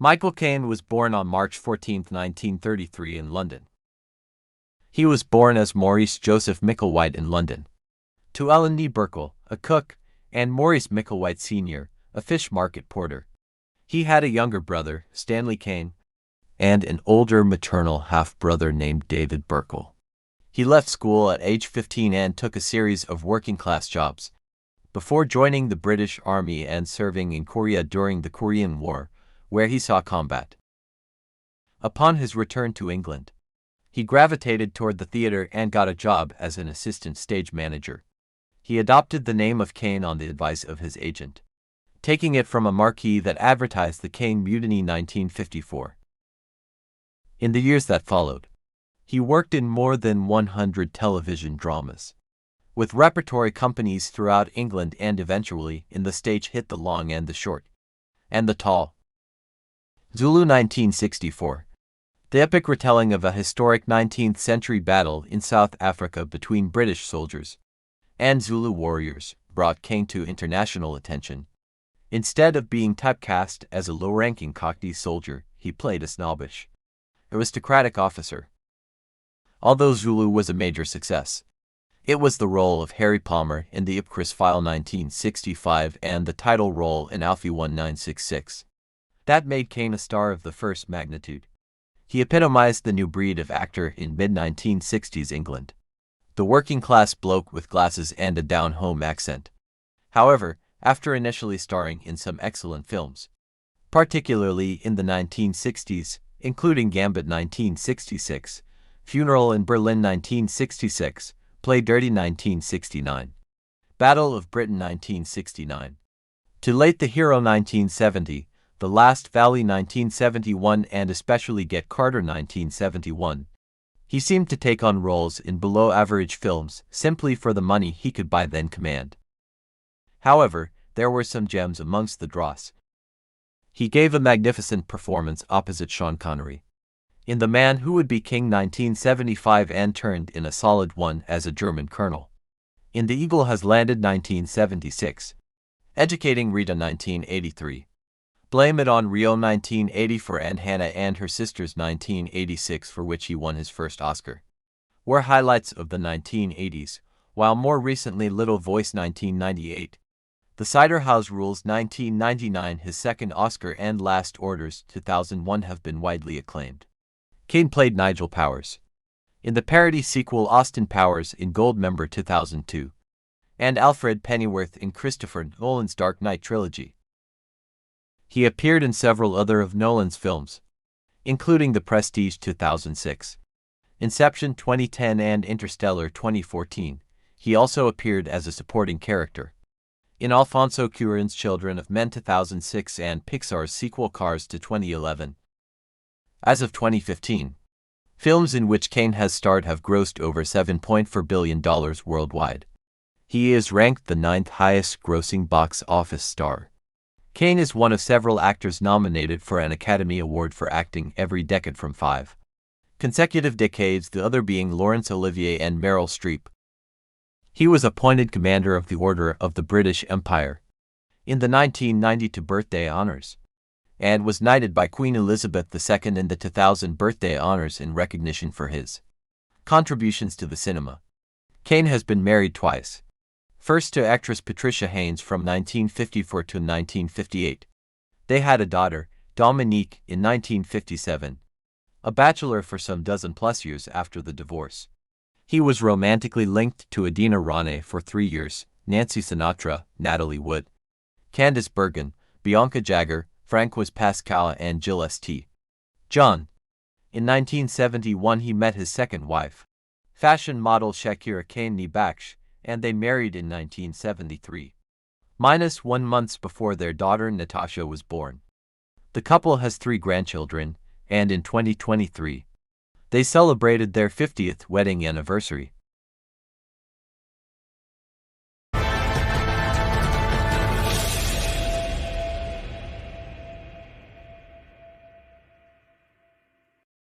Michael Caine was born on March 14, 1933 in London. He was born as Maurice Joseph Micklewhite in London, to Ellen Burchell, a cook, and Maurice Micklewhite Sr., a fish market porter. He had a younger brother, Stanley Caine, and an older maternal half-brother named David Burchell. He left school at age 15 and took a series of working-class jobs, before joining the British Army and serving in Korea during the Korean War, where he saw combat. Upon his return to England, he gravitated toward the theater and got a job as an assistant stage manager. He adopted the name of Caine on the advice of his agent, taking it from a marquee that advertised the Caine Mutiny 1954. In the years that followed, he worked in more than 100 television dramas, with repertory companies throughout England and eventually in the stage hit The Long and the Short, and The Tall. Zulu 1964. The epic retelling of a historic 19th-century battle in South Africa between British soldiers and Zulu warriors brought Caine to international attention. Instead of being typecast as a low-ranking Cockney soldier, he played a snobbish, aristocratic officer. Although Zulu was a major success, it was the role of Harry Palmer in The Ipcris File 1965 and the title role in Alfie 1966 that made Caine a star of the first magnitude. He epitomized the new breed of actor in mid-1960s England, the working-class bloke with glasses and a down-home accent. However, after initially starring in some excellent films, particularly in the 1960s, including Gambit 1966, Funeral in Berlin 1966, Play Dirty 1969, Battle of Britain 1969, To Late the Hero 1970, The Last Valley 1971 and especially Get Carter 1971. He seemed to take on roles in below-average films simply for the money he could by then command. However, there were some gems amongst the dross. He gave a magnificent performance opposite Sean Connery in The Man Who Would Be King 1975 and turned in a solid one as a German colonel in The Eagle Has Landed 1976, Educating Rita 1983, Blame It on Rio 1984 and Hannah and Her Sisters 1986, for which he won his first Oscar, were highlights of the 1980s, while more recently Little Voice 1998, The Cider House Rules 1999, his second Oscar, and Last Orders 2001 have been widely acclaimed. Caine played Nigel Powers in the parody sequel Austin Powers in Goldmember 2002, and Alfred Pennyworth in Christopher Nolan's Dark Knight trilogy. He appeared in several other of Nolan's films, including The Prestige 2006, Inception 2010 and Interstellar 2014. He also appeared as a supporting character in Alfonso Cuarón's Children of Men 2006 and Pixar's sequel Cars 2011. As of 2015, films in which Caine has starred have grossed over $7.4 billion worldwide. He is ranked the 9th highest-grossing box office star. Caine is one of several actors nominated for an Academy Award for acting every decade from 5 consecutive decades, the other being Laurence Olivier and Meryl Streep. He was appointed Commander of the Order of the British Empire in the 1992 birthday honors, and was knighted by Queen Elizabeth II in the 2000 birthday honors in recognition for his contributions to the cinema. Caine has been married twice. First to actress Patricia Haynes from 1954 to 1958. They had a daughter, Dominique, in 1957, a bachelor for some dozen-plus years after the divorce. He was romantically linked to Adina Rane for 3 years, Nancy Sinatra, Natalie Wood, Candice Bergen, Bianca Jagger, Francois Pascal and Jill St. John. In 1971 he met his second wife, fashion model Shakira Caine Baksh, and they married in 1973, -1 month before their daughter Natasha was born. The couple has 3 grandchildren, and in 2023, they celebrated their 50th wedding anniversary.